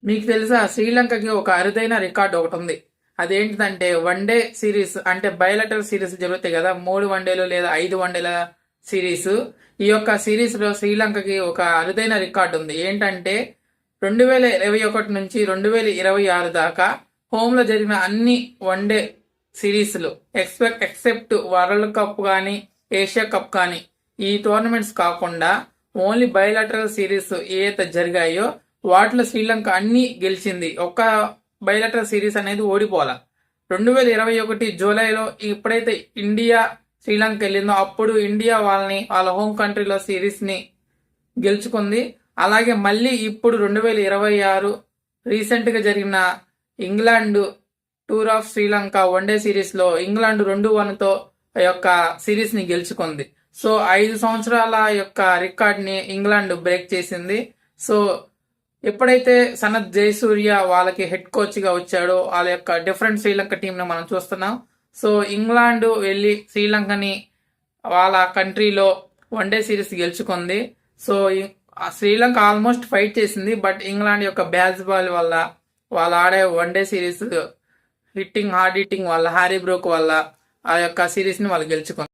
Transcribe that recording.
మీకు తెలుసా, శ్రీలంకకి ఒక అరుదైన రికార్డు ఒకటి ఉంది. అదేంటిదంటే వన్డే సిరీస్, అంటే బయలటరల్ సిరీస్ జరుగుతాయి కదా, 3 వన్డేలు లేదా 5 వన్డేల సిరీస్. ఈ యొక్క సిరీస్ లో శ్రీలంకకి ఒక అరుదైన రికార్డు ఉంది. ఏంటంటే 2021 నుంచి 2026 దాకా హోమ్ లో జరిగిన అన్ని వన్డే సిరీస్లు ఎక్సెప్ట్ వరల్డ్ కప్ కానీ ఏషియా కప్ కానీ ఈ టోర్నమెంట్స్ కాకుండా ఓన్లీ బయలాటరల్ సిరీస్ ఏవైతే జరిగాయో వాటిలో శ్రీలంక అన్ని గెలిచింది. ఒక్క బయలాటరల్ సిరీస్ అనేది ఓడిపోవాలా. 2021 జూలైలో ఎప్పుడైతే ఇండియా శ్రీలంక వెళ్ళిందో అప్పుడు ఇండియా వాళ్ళ హోమ్ కంట్రీలో సిరీస్ ని గెలుచుకుంది. అలాగే మళ్ళీ ఇప్పుడు 2026 రీసెంట్ గా జరిగిన England tour of Sri Lanka one day series లో ఇంగ్లాండ్ 2-1తో యొక్క సిరీస్ ని గెలుచుకుంది. సో 5 సంవత్సరాల యొక్క రికార్డ్ ని ఇంగ్లాండ్ బ్రేక్ చేసింది. సో ఎప్పుడైతే సనత్ జయసూర్య వాళ్ళకి హెడ్ కోచ్ గా వచ్చాడో వాళ్ళ యొక్క డిఫరెంట్ శ్రీలంక టీం ని మనం చూస్తున్నాం. సో ఇంగ్లాండ్ వెళ్ళి శ్రీలంకని వాళ్ళ కంట్రీలో వన్డే సిరీస్ గెలుచుకుంది. సో శ్రీలంక ఆల్మోస్ట్ ఫైట్ చేసింది, బట్ ఇంగ్లాండ్ యొక్క బ్యాస్ బాల్ వల్ల వాళ్ళు ఆడే వన్డే సిరీస్ హార్డ్ హిట్టింగ్ వల్ల, హ్యారీ బ్రూక్ వల్ల ఆ యొక్క సిరీస్ ని వాళ్ళు గెలుచుకుంది.